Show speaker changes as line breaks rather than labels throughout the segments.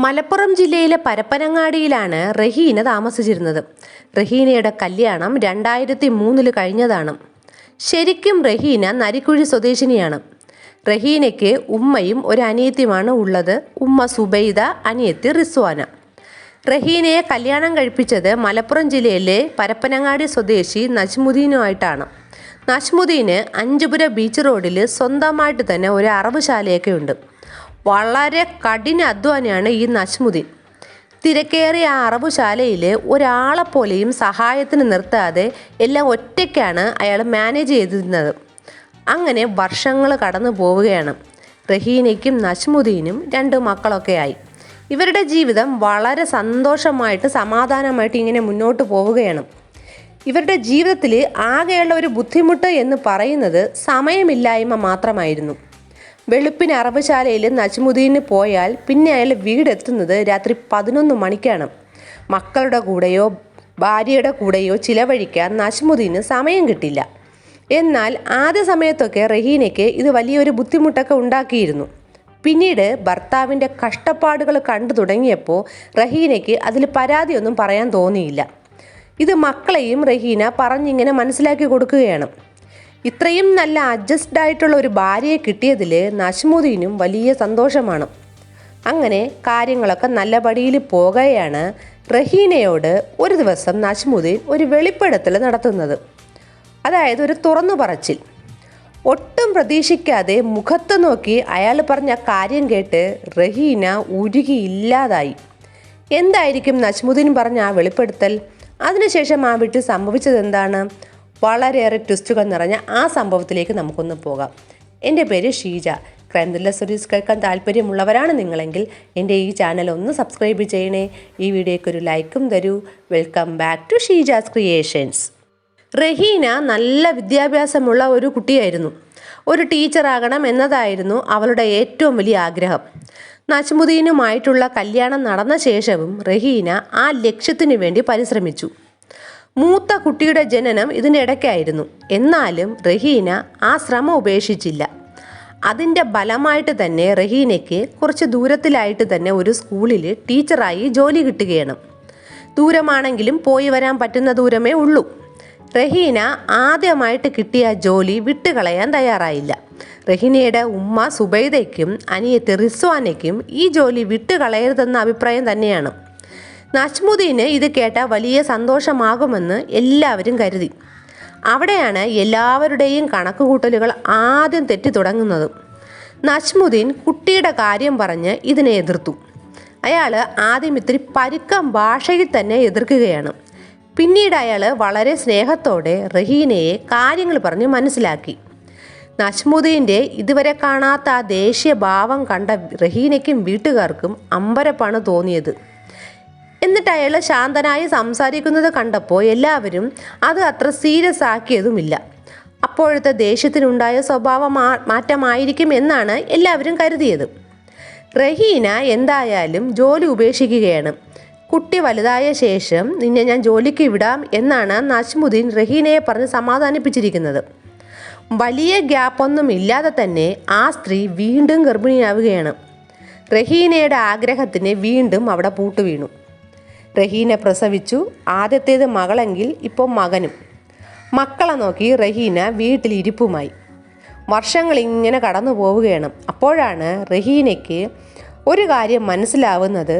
മലപ്പുറം ജില്ലയിലെ പരപ്പനങ്ങാടിയിലാണ് റഹീന താമസിച്ചിരുന്നത്. റഹീനയുടെ കല്യാണം 2003 കഴിഞ്ഞതാണ്. ശരിക്കും റഹീന നരിക്കുഴി സ്വദേശിനിയാണ്. റഹീനയ്ക്ക് ഉമ്മയും ഒരു അനിയത്തിയുമാണ് ഉള്ളത്. ഉമ്മ സുബൈദ, അനിയത്തി റിസ്വാന. റഹീനയെ കല്യാണം കഴിപ്പിച്ചത് മലപ്പുറം ജില്ലയിലെ പരപ്പനങ്ങാടി സ്വദേശി നജ്മുദ്ദീനുമായിട്ടാണ്. നജ്മുദ്ദീന് അഞ്ചുപുര ബീച്ച് റോഡിൽ സ്വന്തമായിട്ട് തന്നെ ഒരു അറവുശാലയൊക്കെ ഉണ്ട്. വളരെ കഠിന അധ്വാനിയാണ് ഈ നജ്മുദ്ദീൻ. തിരക്കേറിയ ആ അറവുശാലയിൽ ഒരാളെപ്പോലെയും സഹായത്തിന് നിർത്താതെ എല്ലാം ഒറ്റയ്ക്കാണ് അയാൾ മാനേജ് ചെയ്തിരുന്നത്. അങ്ങനെ വർഷങ്ങൾ കടന്നു പോവുകയാണ്. റഹീനയ്ക്കും നജ്മുദ്ദീനും 2 മക്കളൊക്കെ ആയി. ഇവരുടെ ജീവിതം വളരെ സന്തോഷമായിട്ട് സമാധാനമായിട്ട് ഇങ്ങനെ മുന്നോട്ട് പോവുകയാണ്. ഇവരുടെ ജീവിതത്തിൽ ആകെയുള്ള ഒരു ബുദ്ധിമുട്ട് എന്ന് പറയുന്നത് സമയമില്ലായ്മ മാത്രമായിരുന്നു. വെളുപ്പിന് അറവുശാലയിൽ നജ്മുദ്ദീന് പോയാൽ പിന്നെ അയാൾ വീടെത്തുന്നത് രാത്രി 11 മണിക്കാണ്. മക്കളുടെ കൂടെയോ ഭാര്യയുടെ കൂടെയോ ചിലവഴിക്കാൻ നജ്മുദ്ദീന് സമയം കിട്ടില്ല. എന്നാൽ ആദ്യ സമയത്തൊക്കെ റഹീനയ്ക്ക് ഇത് വലിയൊരു ബുദ്ധിമുട്ടൊക്കെ ഉണ്ടാക്കിയിരുന്നു. പിന്നീട് ഭർത്താവിൻ്റെ കഷ്ടപ്പാടുകൾ കണ്ടു തുടങ്ങിയപ്പോൾ റഹീനയ്ക്ക് അതിൽ പരാതിയൊന്നും പറയാൻ തോന്നിയില്ല. ഇത് മക്കളെയും റഹീന പറഞ്ഞിങ്ങനെ മനസ്സിലാക്കി കൊടുക്കുകയാണ്. ഇത്രയും നല്ല അഡ്ജസ്റ്റഡ് ആയിട്ടുള്ള ഒരു ഭാര്യയെ കിട്ടിയതിൽ നജ്മുദ്ദീനും വലിയ സന്തോഷമാണ്. അങ്ങനെ കാര്യങ്ങളൊക്കെ നല്ല പടിയിൽ പോകുകയാണ്. റഹീനയോട് ഒരു ദിവസം നജ്മുദ്ദീൻ ഒരു വെളിപ്പെടുത്തൽ നടത്തുന്നത്. അതായത് ഒരു തുറന്നു പറച്ചിൽ. ഒട്ടും പ്രതീക്ഷിക്കാതെ മുഖത്ത് നോക്കി അയാൾ പറഞ്ഞ കാര്യം കേട്ട് റഹീന ഉരുകിയില്ലാതായി. എന്തായിരിക്കും നജ്മുദ്ദീൻ പറഞ്ഞ ആ വെളിപ്പെടുത്തൽ? അതിനുശേഷം ആ വീട്ടിൽ സംഭവിച്ചത് എന്താണ്? വളരെയേറെ ട്വിസ്റ്റുകൾ നിറഞ്ഞ ആ സംഭവത്തിലേക്ക് നമുക്കൊന്ന് പോകാം. എൻ്റെ പേര് ഷീജ. ക്രൈം ത്രില്ലർ സ്റ്റോറീസ് കേൾക്കാൻ താല്പര്യമുള്ളവരാണ് നിങ്ങളെങ്കിൽ എൻ്റെ ഈ ചാനൽ ഒന്ന് സബ്സ്ക്രൈബ് ചെയ്യണേ. ഈ വീഡിയോയ്ക്ക് ഒരു ലൈക്കും തരൂ. Welcome back to Sheeja's creations. Raheena നല്ല വിദ്യാഭ്യാസമുള്ള ഒരു കുട്ടിയായിരുന്നു. ഒരു ടീച്ചറാകണം എന്നതായിരുന്നു അവളുടെ ഏറ്റവും വലിയ ആഗ്രഹം. നജ്മുദ്ദീനുമായിട്ടുള്ള കല്യാണം നടന്ന ശേഷവും റഹീന ആ ലക്ഷ്യത്തിനു വേണ്ടി പരിശ്രമിച്ചു. മൂത്ത കുട്ടിയുടെ ജനനം ഇതിൻ്റെ ഇടയ്ക്കായിരുന്നു. എന്നാലും റഹീന ആ ശ്രമം ഉപേക്ഷിച്ചില്ല. അതിൻ്റെ ഫലമായിട്ട് തന്നെ റഹീനയ്ക്ക് കുറച്ച് ദൂരത്തിലായിട്ട് തന്നെ ഒരു സ്കൂളിൽ ടീച്ചറായി ജോലി കിട്ടുകയാണ്. ദൂരമാണെങ്കിലും പോയി വരാൻ പറ്റുന്ന ദൂരമേ ഉള്ളൂ. റഹീന ആദ്യമായിട്ട് കിട്ടിയ ജോലി വിട്ടുകളയാൻ തയ്യാറായില്ല. റഹീനയുടെ ഉമ്മ സുബൈദയ്ക്കും അനിയത്തി റിസ്വാനയ്ക്കും ഈ ജോലി വിട്ടുകളയരുതെന്ന അഭിപ്രായം തന്നെയാണ്. നജ്മുദ്ദീന് ഇത് കേട്ട വലിയ സന്തോഷമാകുമെന്ന് എല്ലാവരും കരുതി. അവിടെയാണ് എല്ലാവരുടെയും കണക്കുകൂട്ടലുകൾ ആദ്യം തെറ്റി തുടങ്ങുന്നത്. നജ്മുദ്ദീൻ കുട്ടിയുടെ കാര്യം പറഞ്ഞ് ഇതിനെ എതിർത്തു. അയാൾ ആദ്യം ഇത്തിരി പരുക്കം ഭാഷയിൽ തന്നെ എതിർക്കുകയാണ്. പിന്നീട് അയാൾ വളരെ സ്നേഹത്തോടെ റഹീനയെ കാര്യങ്ങൾ പറഞ്ഞ് മനസ്സിലാക്കി. നജ്മുദ്ദീൻ്റെ ഇതുവരെ കാണാത്ത ആ ദേഷ്യ ഭാവം കണ്ട റഹീനയ്ക്കും വീട്ടുകാർക്കും അമ്പരപ്പാണ് തോന്നിയത്. എന്നിട്ട് അയാൾ ശാന്തനായി സംസാരിക്കുന്നത് കണ്ടപ്പോൾ എല്ലാവരും അത് അത്ര സീരിയസ് ആക്കിയതുമില്ല. അപ്പോഴത്തെ ദേഷ്യത്തിനുണ്ടായ സ്വഭാവ മാറ്റമായിരിക്കും എന്നാണ് എല്ലാവരും കരുതിയത്. റഹീന എന്തായാലും ജോലി ഉപേക്ഷിക്കുകയാണ്. കുട്ടി വലുതായ ശേഷം നിന്നെ ഞാൻ ജോലിക്ക് വിടാം എന്നാണ് നജ്മുദ്ദീൻ റഹീനയെ പറഞ്ഞ് സമാധാനിപ്പിച്ചിരിക്കുന്നത്. വലിയ ഗ്യാപ്പൊന്നും ഇല്ലാതെ തന്നെ ആ സ്ത്രീ വീണ്ടും ഗർഭിണിയാവുകയാണ്. റഹീനയുടെ ആഗ്രഹത്തിന് വീണ്ടും അവിടെ പൂട്ടുവീണു. റഹീന പ്രസവിച്ചു. ആദ്യത്തേത് മകളെങ്കിൽ ഇപ്പോൾ മകനും. മക്കളെ നോക്കി റഹീന വീട്ടിലിരിപ്പുമായി. വർഷങ്ങൾ ഇങ്ങനെ കടന്നു പോവുകയാണ്. അപ്പോഴാണ് റഹീനയ്ക്ക് ഒരു കാര്യം മനസ്സിലാവുന്നത്.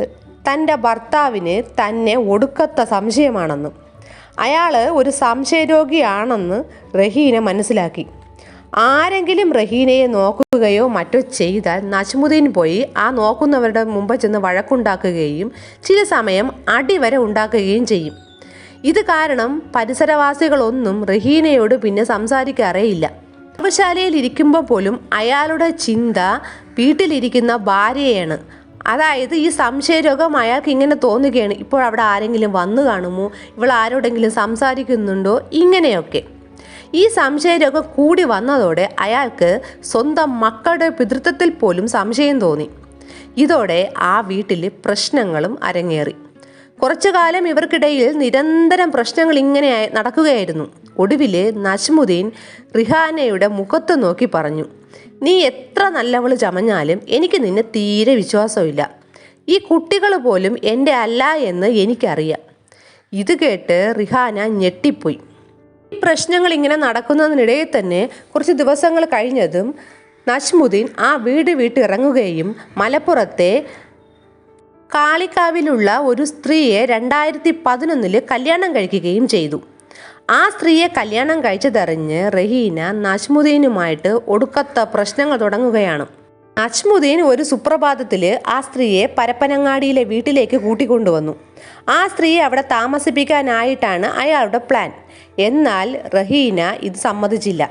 തൻ്റെ ഭർത്താവിന് തന്നെ ഒടുക്കത്ത സംശയമാണെന്ന്. അയാൾ ഒരു സംശയരോഗിയാണെന്ന് റഹീന മനസ്സിലാക്കി. ആരെങ്കിലും റഹീനയെ നോക്കുകയോ മറ്റോ ചെയ്താൽ നജ്മുദ്ദീൻ പോയി ആ നോക്കുന്നവരുടെ മുമ്പ് ചെന്ന് വഴക്കുണ്ടാക്കുകയും ചില സമയം അടിവരെ ഉണ്ടാക്കുകയും ചെയ്യും. ഇത് കാരണം പരിസരവാസികളൊന്നും റഹീനയോട് പിന്നെ സംസാരിക്കാറേയില്ല. അറവുശാലയിൽ ഇരിക്കുമ്പോൾ പോലും അയാളുടെ ചിന്ത വീട്ടിലിരിക്കുന്ന ഭാര്യയാണ്. അതായത് ഈ സംശയരോഗം അയാൾക്ക് ഇങ്ങനെ തോന്നുകയാണ്. ഇപ്പോൾ അവിടെ ആരെങ്കിലും വന്നു കാണുമോ, ഇവൾ ആരോടെങ്കിലും സംസാരിക്കുന്നുണ്ടോ, ഇങ്ങനെയൊക്കെ. ഈ സംശയരോഗം കൂടി വന്നതോടെ അയാൾക്ക് സ്വന്തം മക്കളുടെ പിതൃത്വത്തിൽ പോലും സംശയം തോന്നി. ഇതോടെ ആ വീട്ടിൽ പ്രശ്നങ്ങളും അരങ്ങേറി. കുറച്ചു കാലം ഇവർക്കിടയിൽ നിരന്തരം പ്രശ്നങ്ങൾ ഇങ്ങനെ നടക്കുകയായിരുന്നു. ഒടുവിൽ നജ്മുദ്ദീൻ റിഹാനയുടെ മുഖത്ത് നോക്കി പറഞ്ഞു, നീ എത്ര നല്ലവൾ ചമഞ്ഞാലും എനിക്ക് നിന്നെ തീരെ വിശ്വാസമില്ല. ഈ കുട്ടികൾ പോലും എൻ്റെ അല്ല എന്ന് എനിക്കറിയാം. ഇത് കേട്ട് റിഹാന ഞെട്ടിപ്പോയി. ഈ പ്രശ്നങ്ങൾ ഇങ്ങനെ നടക്കുന്നതിനിടയിൽ തന്നെ കുറച്ച് ദിവസങ്ങൾ കഴിഞ്ഞതും നജ്മുദ്ദീൻ ആ വീട് വിട്ടിറങ്ങുകയും മലപ്പുറത്തെ കാളികാവിലുള്ള ഒരു സ്ത്രീയെ 2011 കല്യാണം കഴിക്കുകയും ചെയ്തു. ആ സ്ത്രീയെ കല്യാണം കഴിച്ചതറിഞ്ഞ് റഹീന നജ്മുദ്ദീനുമായിട്ട് ഒടുക്കത്ത പ്രശ്നങ്ങൾ തുടങ്ങുകയാണ്. നജ്മുദ്ദീൻ ഒരു സുപ്രഭാതത്തിൽ ആ സ്ത്രീയെ പരപ്പനങ്ങാടിയിലെ വീട്ടിലേക്ക് കൂട്ടിക്കൊണ്ടുവന്നു. ആ സ്ത്രീയെ അവിടെ താമസിപ്പിക്കാനായിട്ടാണ് അയാളുടെ പ്ലാൻ. എന്നാൽ റഹീന ഇത് സമ്മതിച്ചില്ല.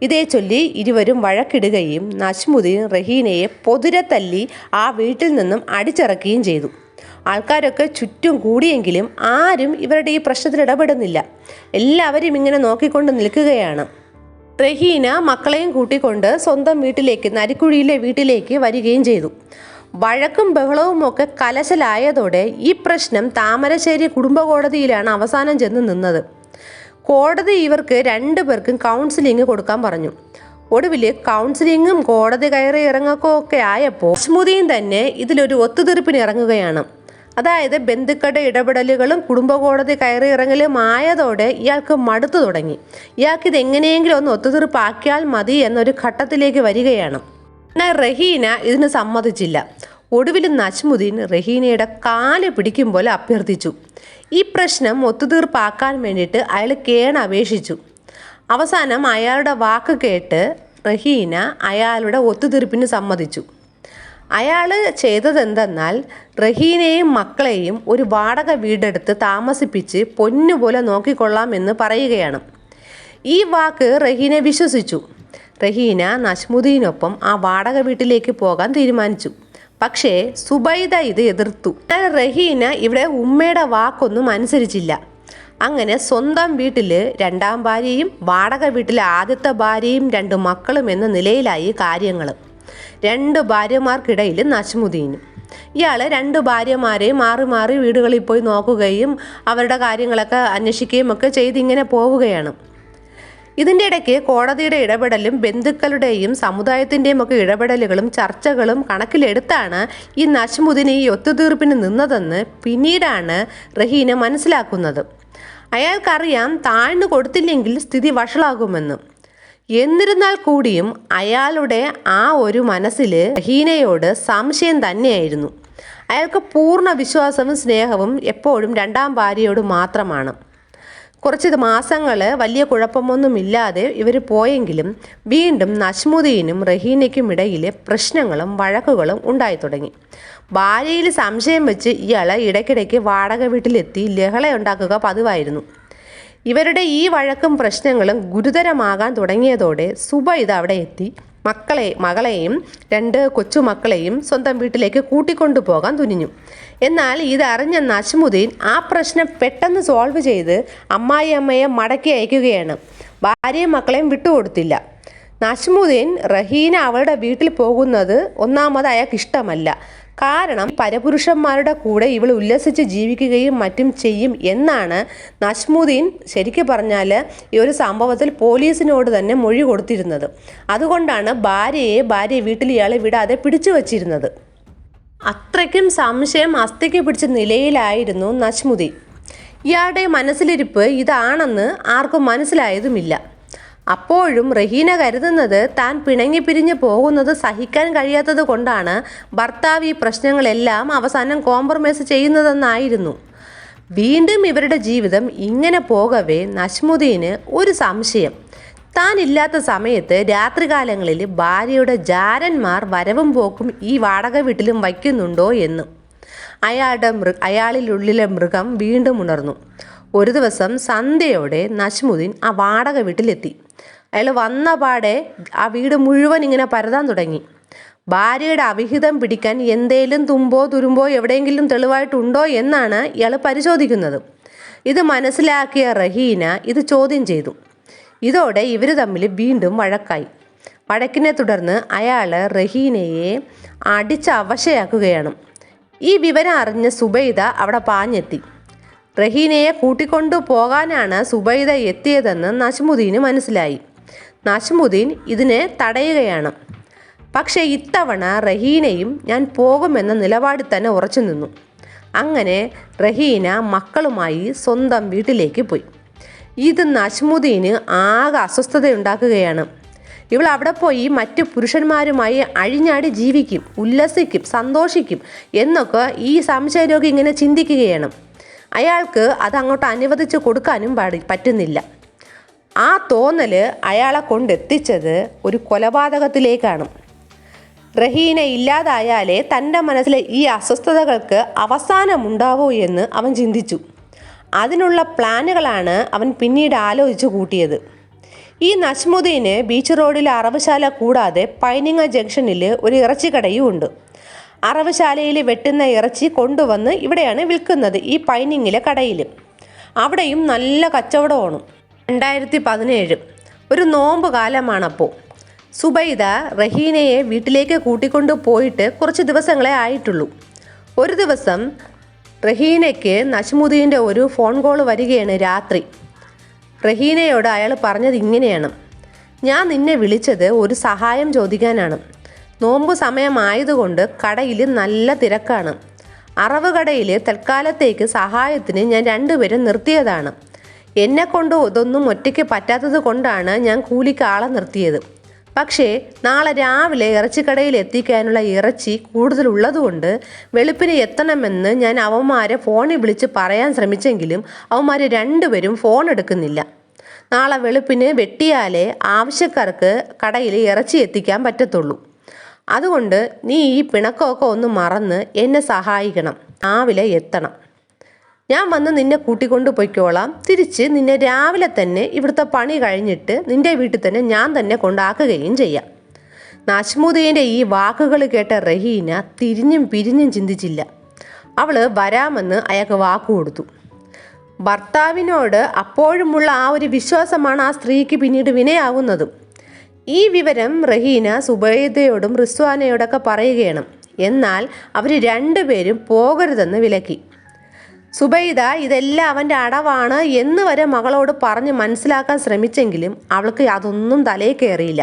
ഇതേ ചൊല്ലി ഇരുവരും വഴക്കിടുകയും നജ്മുദ്ദീൻ റഹീനയെ പൊതിരെ തല്ലി ആ വീട്ടിൽ നിന്നും അടിച്ചിറക്കുകയും ചെയ്തു. ആൾക്കാരൊക്കെ ചുറ്റും കൂടിയെങ്കിലും ആരും ഇവരുടെ ഈ പ്രശ്നത്തിൽ ഇടപെടുന്നില്ല. എല്ലാവരും ഇങ്ങനെ നോക്കിക്കൊണ്ട് നിൽക്കുകയാണ്. റഹീന മക്കളെയും കൂട്ടിക്കൊണ്ട് സ്വന്തം വീട്ടിലേക്ക്, നരിക്കുഴിയിലെ വീട്ടിലേക്ക് വരികയും ചെയ്തു. വഴക്കും ബഹളവും ഒക്കെ കലശലായതോടെ ഈ പ്രശ്നം താമരശ്ശേരി കുടുംബ കോടതിയിലാണ് അവസാനം ചെന്ന് നിന്നത്. കോടതി ഇവർക്ക് 2 പേർക്കും കൗൺസിലിംഗ് കൊടുക്കാൻ പറഞ്ഞു. ഒടുവിൽ കൗൺസിലിങ്ങും കോടതി കയറി ഇറങ്ങൊക്കെ ആയപ്പോൾ നജ്മുദ്ദീൻ തന്നെ ഇതിലൊരു ഒത്തുതീർപ്പിന് ഇറങ്ങുകയാണ്. അതായത് ബന്ധുക്കളുടെ ഇടപെടലുകളും കുടുംബ കോടതി കയറി ഇറങ്ങലും ആയതോടെ ഇയാൾക്ക് മടുത്തു തുടങ്ങി. ഇയാൾക്ക് ഇത് എങ്ങനെയെങ്കിലും ഒന്ന് ഒത്തുതീർപ്പാക്കിയാൽ മതി എന്നൊരു ഘട്ടത്തിലേക്ക് വരികയാണ്. എന്നാൽ റഹീന ഇതിന് സമ്മതിച്ചില്ല. ഒടുവിൽ നജ്മുദ്ദീൻ റഹീനയുടെ കാല് പിടിക്കും പോലെ അഭ്യർത്ഥിച്ചു. ഈ പ്രശ്നം ഒത്തുതീർപ്പാക്കാൻ വേണ്ടിയിട്ട് അയാൾ കേണപേക്ഷിച്ചു. അവസാനം അയാളുടെ വാക്ക് കേട്ട് റഹീന അയാളുടെ ഒത്തുതീർപ്പിന് സമ്മതിച്ചു. അയാൾ ചെയ്തതെന്തെന്നാൽ റഹീനയെയും മക്കളെയും ഒരു വാടക വീടെടുത്ത് താമസിപ്പിച്ച് പൊന്നുപോലെ നോക്കിക്കൊള്ളാമെന്ന് പറയുകയാണ്. ഈ വാക്ക് റഹീന വിശ്വസിച്ചു. റഹീന നജ്മുദ്ദീനൊപ്പം ആ വാടക വീട്ടിലേക്ക് പോകാൻ തീരുമാനിച്ചു. പക്ഷേ സുബൈദ ഇത് എതിർത്തു. എന്നാൽ റഹീന ഇവിടെ ഉമ്മയുടെ വാക്കൊന്നും അനുസരിച്ചില്ല. അങ്ങനെ സ്വന്തം വീട്ടിൽ 2ാം ഭാര്യയും വാടക വീട്ടിലെ ആദ്യത്തെ ഭാര്യയും 2 മക്കളും എന്ന നിലയിലായി കാര്യങ്ങൾ. 2 ഭാര്യമാർക്കിടയിൽ നജ്മുദ്ദീനും. ഇയാൾ 2 ഭാര്യമാരെയും മാറി മാറി വീടുകളിൽ പോയി നോക്കുകയും അവരുടെ കാര്യങ്ങളൊക്കെ അന്വേഷിക്കുകയും ഒക്കെ ചെയ്തിങ്ങനെ പോവുകയാണ്. ഇതിൻ്റെ ഇടയ്ക്ക് കോടതിയുടെ ഇടപെടലും ബന്ധുക്കളുടെയും സമുദായത്തിൻ്റെയും ഒക്കെ ഇടപെടലുകളും ചർച്ചകളും കണക്കിലെടുത്താണ് ഈ നജ്മുദ്ദീൻ ഈ ഒത്തുതീർപ്പിന് നിന്നതെന്ന് പിന്നീടാണ് റഹീന മനസ്സിലാക്കുന്നത്. അയാൾക്കറിയാം താഴ്ന്നു കൊടുത്തില്ലെങ്കിൽ സ്ഥിതി വഷളാകുമെന്ന്. എന്നിരുന്നാൽ കൂടിയും അയാളുടെ ആ ഒരു മനസ്സിൽ റഹീനയോട് സംശയം തന്നെയായിരുന്നു. അയാൾക്ക് പൂർണ്ണ വിശ്വാസവും സ്നേഹവും എപ്പോഴും 2ാം ഭാര്യയോട് മാത്രമാണ്. കുറച്ച് മാസങ്ങൾ വലിയ കുഴപ്പമൊന്നുമില്ലാതെ ഇവർ പോയെങ്കിലും വീണ്ടും നജ്മുദ്ദീനും റഹീനയ്ക്കും ഇടയിൽ പ്രശ്നങ്ങളും വഴക്കുകളും ഉണ്ടായി തുടങ്ങി. ഭാര്യയിൽ സംശയം വെച്ച് ഇയാൾ ഇടയ്ക്കിടയ്ക്ക് വാടക വീട്ടിലെത്തി ലഹളയുണ്ടാക്കുക പതിവായിരുന്നു. ഇവരുടെ ഈ വഴക്കും പ്രശ്നങ്ങളും ഗുരുതരമാകാൻ തുടങ്ങിയതോടെ സുബൈദ അവിടെ എത്തി മകളെയും 2 കൊച്ചുമക്കളെയും സ്വന്തം വീട്ടിലേക്ക് കൂട്ടിക്കൊണ്ടു പോകാൻ തുനിഞ്ഞു. എന്നാൽ ഇതറിഞ്ഞ നജ്മുദ്ദീൻ ആ പ്രശ്നം പെട്ടെന്ന് സോൾവ് ചെയ്ത് അമ്മായിയമ്മയെ മടക്കി അയക്കുകയാണ്. ഭാര്യയും മക്കളെയും വിട്ടുകൊടുത്തില്ല. നജ്മുദ്ദീൻ റഹീന അവളുടെ വീട്ടിൽ പോകുന്നത് ഒന്നാമത് അയാൾക്ക് ഇഷ്ടമല്ല. കാരണം പരപുരുഷന്മാരുടെ കൂടെ ഇവൾ ഉല്ലസിച്ച് ജീവിക്കുകയും മറ്റും ചെയ്യും എന്നാണ് നജ്മുദ്ദീൻ ശരിക്കും പറഞ്ഞാൽ ഈ ഒരു സംഭവത്തിൽ പോലീസിനോട് തന്നെ മൊഴി കൊടുത്തിരുന്നത്. അതുകൊണ്ടാണ് ഭാര്യയെ വീട്ടിൽ ഇയാളെ വിടാതെ പിടിച്ചു വച്ചിരുന്നത്. അത്രയ്ക്കും സംശയം അസ്ഥിക്ക് പിടിച്ച നിലയിലായിരുന്നു നജ്മുദ്ദീൻ. ഇയാളുടെ മനസ്സിലിരിപ്പ് ഇതാണെന്ന് ആർക്കും മനസ്സിലായതുമില്ല. അപ്പോഴും റഹീന കരുതുന്നത് താൻ പിണങ്ങി പിരിഞ്ഞ് പോകുന്നത് സഹിക്കാൻ കഴിയാത്തത് കൊണ്ടാണ് ഭർത്താവ് ഈ പ്രശ്നങ്ങളെല്ലാം അവസാനം കോംപ്രമൈസ് ചെയ്യുന്നതെന്നായിരുന്നു. വീണ്ടും ഇവരുടെ ജീവിതം ഇങ്ങനെ പോകവേ നജ്മുദ്ദീന് ഒരു സംശയം. താൻ ഇല്ലാത്ത സമയത്ത് രാത്രികാലങ്ങളിൽ ഭാര്യയുടെ ജാരന്മാർ വരവും പോക്കും ഈ വാടക വീട്ടിലും വയ്ക്കുന്നുണ്ടോ എന്ന്. അയാളിലുള്ളിലെ മൃഗം വീണ്ടും ഉണർന്നു. ഒരു ദിവസം സന്ധ്യയോടെ നജ്മുദ്ദീൻ ആ വാടക വീട്ടിലെത്തി. അയാൾ വന്ന പാടെ ആ വീട് മുഴുവൻ ഇങ്ങനെ പരതാൻ തുടങ്ങി. ഭാര്യയുടെ അവിഹിതം പിടിക്കാൻ എന്തേലും തുമ്പോ തുരുമ്പോ എവിടെയെങ്കിലും തെളിവായിട്ടുണ്ടോ എന്നാണ് ഇയാൾ പരിശോധിക്കുന്നത്. ഇത് മനസ്സിലാക്കിയ റഹീന ഇത് ചോദ്യം ചെയ്തു. ഇതോടെ ഇവർ തമ്മിൽ വീണ്ടും വഴക്കായി. വഴക്കിനെ തുടർന്ന് അയാൾ റഹീനയെ അടിച്ച് അവശയാക്കുകയാണ്. ഈ വിവരം അറിഞ്ഞ സുബൈദ അവിടെ പാഞ്ഞെത്തി. റഹീനയെ കൂട്ടിക്കൊണ്ടു പോകാനാണ് സുബൈദ എത്തിയതെന്ന് നജ്മുദ്ദീന് മനസ്സിലായി. നജ്മുദ്ദീൻ ഇതിനെ തടയുകയാണ്. പക്ഷേ ഇത്തവണ റഹീനയും ഞാൻ പോകുമെന്ന നിലപാടിൽ തന്നെ ഉറച്ചു നിന്നു. അങ്ങനെ റഹീന മക്കളുമായി സ്വന്തം വീട്ടിലേക്ക് പോയി. ഇത് നജ്മുദ്ദീന് ആകെ അസ്വസ്ഥതയുണ്ടാക്കുകയാണ്. ഇവൾ അവിടെ പോയി മറ്റു പുരുഷന്മാരുമായി അഴിഞ്ഞാടി ജീവിക്കും, ഉല്ലസിക്കും, സന്തോഷിക്കും എന്നൊക്കെ ഈ സംശയരോഗി ഇങ്ങനെ ചിന്തിക്കുകയാണ്. അയാൾക്ക് അതങ്ങോട്ട് അനുവദിച്ച് കൊടുക്കാനും പറ്റുന്നില്ല. ആ തോന്നൽ അയാളെ കൊണ്ടെത്തിച്ചത് ഒരു കൊലപാതകത്തിലേക്കാണ്. റഹീന ഇല്ലാതായാലേ തൻ്റെ മനസ്സിലെ ഈ അസ്വസ്ഥതകൾക്ക് അവസാനമുണ്ടാവൂ എന്ന് അവൻ ചിന്തിച്ചു. അതിനുള്ള പ്ലാനുകളാണ് അവൻ പിന്നീട് ആലോചിച്ച് കൂട്ടിയത്. ഈ നജ്മുദ്ദീന് ബീച്ച് റോഡിലെ അറവുശാല കൂടാതെ പൈനിങ്ങ ജംഗ്ഷനിൽ ഒരു ഇറച്ചിക്കടയും ഉണ്ട്. അറവുശാലയിൽ വെട്ടുന്ന ഇറച്ചി കൊണ്ടുവന്ന് ഇവിടെയാണ് വിൽക്കുന്നത്, ഈ പൈനിങ്ങിലെ കടയിൽ. അവിടെയും നല്ല കച്ചവടമാണ്. 2017 ഒരു നോമ്പ് കാലമാണപ്പോൾ. സുബൈദ റഹീനയെ വീട്ടിലേക്ക് കൂട്ടിക്കൊണ്ടു പോയിട്ട് കുറച്ച് ദിവസങ്ങളെ ആയിട്ടുള്ളൂ. ഒരു ദിവസം റഹീനയ്ക്ക് നജ്മുദ്ദീൻ്റെ ഒരു ഫോൺ കോൾ വരികയാണ് രാത്രി. റഹീനയോട് അയാൾ പറഞ്ഞത് ഇങ്ങനെയാണ്: ഞാൻ നിന്നെ വിളിച്ചത് ഒരു സഹായം ചോദിക്കാനാണ്. നോമ്പ് സമയമായതുകൊണ്ട് കടയിൽ നല്ല തിരക്കാണ്. അറവ് കടയിൽ തൽക്കാലത്തേക്ക് സഹായത്തിന് ഞാൻ 2 പേരെ നിർത്തിയതാണ്. എന്നെക്കൊണ്ട് ഇതൊന്നും ഒറ്റയ്ക്ക് പറ്റാത്തത് കൊണ്ടാണ് ഞാൻ കൂലിക്ക് ആളെ നിർത്തിയത്. പക്ഷേ നാളെ രാവിലെ ഇറച്ചിക്കടയിൽ എത്തിക്കാനുള്ള ഇറച്ചി കൂടുതലുള്ളതുകൊണ്ട് വെളുപ്പിന് എത്തണമെന്ന് ഞാൻ അവന്മാരെ ഫോണിൽ വിളിച്ച് പറയാൻ ശ്രമിച്ചെങ്കിലും അവന്മാർ 2 പേരും ഫോൺ എടുക്കുന്നില്ല. നാളെ വെളുപ്പിന് വെട്ടിയാലേ ആവശ്യക്കാർക്ക് കടയിൽ ഇറച്ചി എത്തിക്കാൻ പറ്റത്തുള്ളൂ. അതുകൊണ്ട് നീ ഈ പിണക്കമൊക്കെ ഒന്ന് മറന്ന് എന്നെ സഹായിക്കണം. രാവിലെ എത്തണം. ഞാൻ വന്ന് നിന്നെ കൂട്ടിക്കൊണ്ട് പോയിക്കോളാം. തിരിച്ച് നിന്നെ രാവിലെ തന്നെ ഇവിടുത്തെ പണി കഴിഞ്ഞിട്ട് നിൻ്റെ വീട്ടിൽ തന്നെ ഞാൻ തന്നെ കൊണ്ടാക്കുകയും ചെയ്യാം. നജ്മുദ്ദീൻ്റെ ഈ വാക്കുകൾ കേട്ട റഹീന തിരിഞ്ഞും പിരിഞ്ഞും ചിന്തിച്ചില്ല. അവൾ വരാമെന്ന് അയാൾക്ക് വാക്കു കൊടുത്തു. ഭർത്താവിനോട് അപ്പോഴുമുള്ള ആ ഒരു വിശ്വാസമാണ് ആ സ്ത്രീക്ക് പിന്നീട് വിനയാകുന്നതും. ഈ വിവരം റഹീന സുബൈദയോടും റിസ്വാനയോടൊക്കെ പറയുകയാണ്. എന്നാൽ അവർ 2 പേരും പോകരുതെന്ന് വിലക്കി. സുബൈദ ഇതെല്ലാം അവൻ്റെ അടവാണ് എന്ന് വരെ മകളോട് പറഞ്ഞ് മനസ്സിലാക്കാൻ ശ്രമിച്ചെങ്കിലും അവൾക്ക് അതൊന്നും തലയിൽ കയറിയില്ല.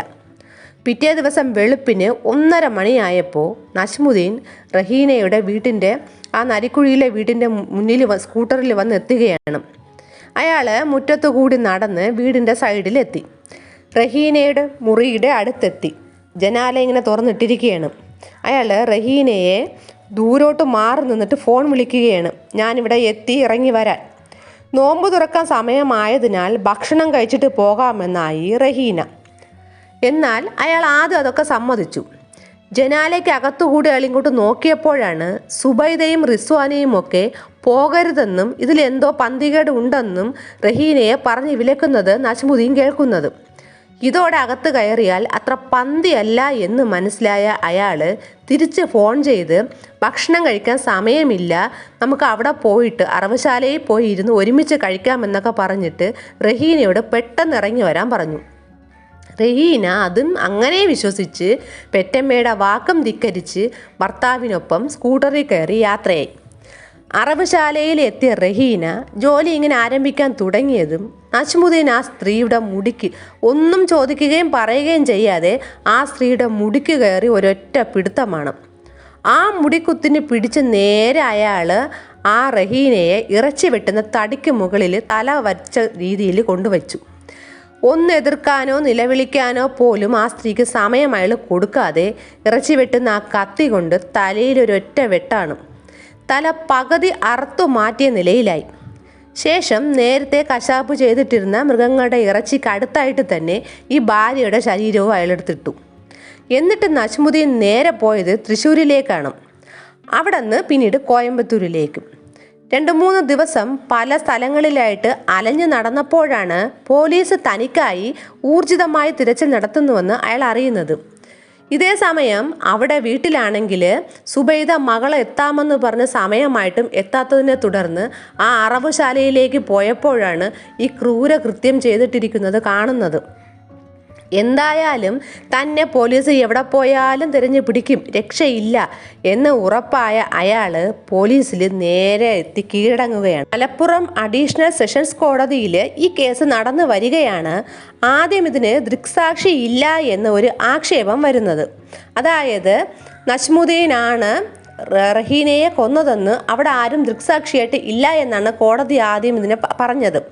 പിറ്റേ ദിവസം വെളുപ്പിന് 1:30 മണിയായപ്പോൾ നജ്മുദ്ദീൻ റഹീനയുടെ വീട്ടിൻ്റെ ആ നരിക്കുഴിയിലെ വീട്ടിൻ്റെ മുന്നിൽ സ്കൂട്ടറിൽ വന്ന് എത്തുകയാണ്. അയാൾ മുറ്റത്തു കൂടി നടന്ന് വീടിൻ്റെ സൈഡിലെത്തി. റഹീനയുടെ മുറിയുടെ അടുത്തെത്തി. ജനാല ഇങ്ങനെ തുറന്നിട്ടിരിക്കുകയാണ്. അയാൾ റഹീനയെ ദൂരോട്ട് മാറി നിന്നിട്ട് ഫോൺ വിളിക്കുകയാണ്. ഞാനിവിടെ എത്തി, ഇറങ്ങി വരാൻ. നോമ്പ് തുറക്കാൻ സമയമായതിനാൽ ഭക്ഷണം കഴിച്ചിട്ട് പോകാമെന്നായി റഹീന. എന്നാൽ അയാൾ ആദ്യം അതൊക്കെ സമ്മതിച്ചു. ജനാലയ്ക്ക് അകത്തുകൂടി അയാളിങ്ങോട്ട് നോക്കിയപ്പോഴാണ് സുബൈദയും റിസ്വാനയും ഒക്കെ പോകരുതെന്നും ഇതിലെന്തോ പന്തികേട് ഉണ്ടെന്നും റഹീനയെ പറഞ്ഞ് വിലക്കുന്നത് നജ്മുദ്ദീൻ കേൾക്കുന്നത്. ഇതോടെ അകത്ത് കയറിയാൽ അത്ര പന്തിയല്ല എന്ന് മനസ്സിലായ അയാൾ തിരിച്ച് ഫോൺ ചെയ്ത് ഭക്ഷണം കഴിക്കാൻ സമയമില്ല, നമുക്ക് അവിടെ പോയിട്ട് അറവുശാലയിൽ പോയി ഇരുന്ന് ഒരുമിച്ച് കഴിക്കാമെന്നൊക്കെ പറഞ്ഞിട്ട് റഹീനയോട് പെട്ടെന്ന് ഇറങ്ങി വരാൻ പറഞ്ഞു. റഹീന അതും അങ്ങനെ വിശ്വസിച്ച് പെറ്റമ്മയുടെ വാക്കം ധിക്കരിച്ച് ഭർത്താവിനൊപ്പം സ്കൂട്ടറിൽ കയറി യാത്രയായി. അറവുശാലയിൽ എത്തിയ റഹീന ജോലി ഇങ്ങനെ ആരംഭിക്കാൻ തുടങ്ങിയതും നജ്മുദ്ദീൻ ആ സ്ത്രീയുടെ മുടിക്ക് ഒന്നും ചോദിക്കുകയും പറയുകയും ചെയ്യാതെ ആ സ്ത്രീയുടെ മുടിക്ക് കയറി ഒരൊറ്റ പിടുത്തമാണ്. ആ മുടിക്കുത്തിന് പിടിച്ച് നേരെ അയാൾ ആ റഹീനയെ ഇറച്ചി വെട്ടുന്ന തടിക്ക് മുകളിൽ തല വച്ച രീതിയിൽ കൊണ്ടുവച്ചു. ഒന്ന് എതിർക്കാനോ നിലവിളിക്കാനോ പോലും ആ സ്ത്രീക്ക് സമയം അയാൾ കൊടുക്കാതെ ഇറച്ചി വെട്ടുന്ന ആ കത്തി കൊണ്ട് തലയിലൊരൊറ്റ വെട്ടാണ്. തല പകുതി അറുത്തു മാറ്റിയ നിലയിലായി. ശേഷം നേരത്തെ കശാപ്പ് ചെയ്തിട്ടിരുന്ന മൃഗങ്ങളുടെ ഇറച്ചിക്ക് അടുത്തായിട്ട് തന്നെ ഈ ഭാര്യയുടെ ശരീരവും അയാളെടുത്തിട്ടു. എന്നിട്ട് നജ്മുദ്ദീൻ നേരെ പോയത് തൃശ്ശൂരിലേക്കാണ്. അവിടെ നിന്ന് പിന്നീട് കോയമ്പത്തൂരിലേക്കും. 2-3 ദിവസം പല സ്ഥലങ്ങളിലായിട്ട് അലഞ്ഞു നടന്നപ്പോഴാണ് പോലീസ് തനിക്കായി ഊർജിതമായി തിരച്ചിൽ നടത്തുന്നുവെന്ന് അയാൾ അറിയുന്നത്. ഇതേ സമയം അവിടെ വീട്ടിലാണെങ്കിൽ സുബൈദ മകളെ എത്താമെന്ന് പറഞ്ഞ സമയമായിട്ടും എത്താത്തതിനെ തുടർന്ന് ആ അറവുശാലയിലേക്ക് പോയപ്പോഴാണ് ഈ ക്രൂരകൃത്യം ചെയ്തിട്ടിരിക്കുന്നത് കാണുന്നത്. എന്തായാലും തന്നെ പോലീസ് എവിടെ പോയാലും തിരഞ്ഞു പിടിക്കും, രക്ഷയില്ല എന്ന് ഉറപ്പായ അയാൾ പോലീസിൽ നേരെ എത്തി കീഴടങ്ങുകയാണ്. മലപ്പുറം അഡീഷണൽ സെഷൻസ് കോടതിയിൽ ഈ കേസ് നടന്നു വരികയാണ്. ആദ്യം ഇതിന് ദൃക്സാക്ഷി ഇല്ല എന്ന ഒരു ആക്ഷേപം വരുന്നത്. അതായത് നജ്മുദ്ദീനാണ് റഹീനയെ കൊന്നതെന്ന് അവിടെ ആരും ദൃക്സാക്ഷിയായിട്ട് ഇല്ല എന്നാണ് കോടതി ആദ്യം ഇതിനെ പറഞ്ഞത്.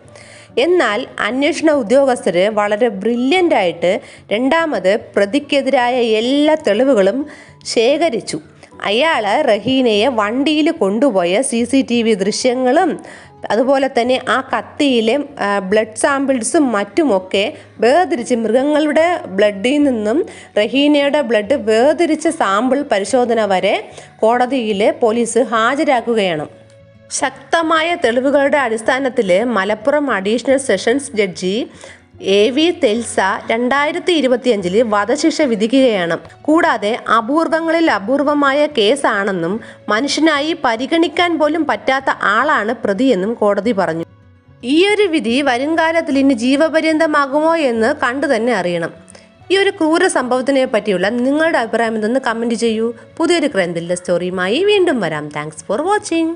എന്നാൽ അന്വേഷണ ഉദ്യോഗസ്ഥർ വളരെ ബ്രില്യൻ്റായിട്ട് രണ്ടാമത് പ്രതിക്കെതിരായ എല്ലാ തെളിവുകളും ശേഖരിച്ചു. അയാൾ റഹീനയെ വണ്ടിയിൽ കൊണ്ടുപോയ CCTV ദൃശ്യങ്ങളും അതുപോലെ തന്നെ ആ കത്തിയിലെ ബ്ലഡ് സാമ്പിൾസും മറ്റുമൊക്കെ വേർതിരിച്ച് മൃഗങ്ങളുടെ ബ്ലഡിൽ നിന്നും റഹീനയുടെ ബ്ലഡ് വേർതിരിച്ച സാമ്പിൾ പരിശോധന വരെ കോടതിയിൽ പോലീസ് ഹാജരാക്കുകയാണ്. ശക്തമായ തെളിവുകളുടെ അടിസ്ഥാനത്തിൽ Malappuram additional sessions judge AV തെൽസ 2025 വധശിക്ഷ വിധിക്കുകയാണ്. കൂടാതെ അപൂർവങ്ങളിൽ അപൂർവമായ കേസാണെന്നും മനുഷ്യനായി പരിഗണിക്കാൻ പോലും പറ്റാത്ത ആളാണ് പ്രതിയെന്നും കോടതി പറഞ്ഞു. ഈയൊരു വിധി വരുംകാലത്തിൽ ഇനി ജീവപര്യന്തമാകുമോ എന്ന് കണ്ടു തന്നെ അറിയണം. ഈ ഒരു ക്രൂര സംഭവത്തിനെ പറ്റിയുള്ള നിങ്ങളുടെ അഭിപ്രായം എന്തെന്ന് കമൻറ്റ് ചെയ്യൂ. പുതിയൊരു ക്രൈം ത്രില്ലർ സ്റ്റോറിയുമായി വീണ്ടും വരാം. Thanks for watching.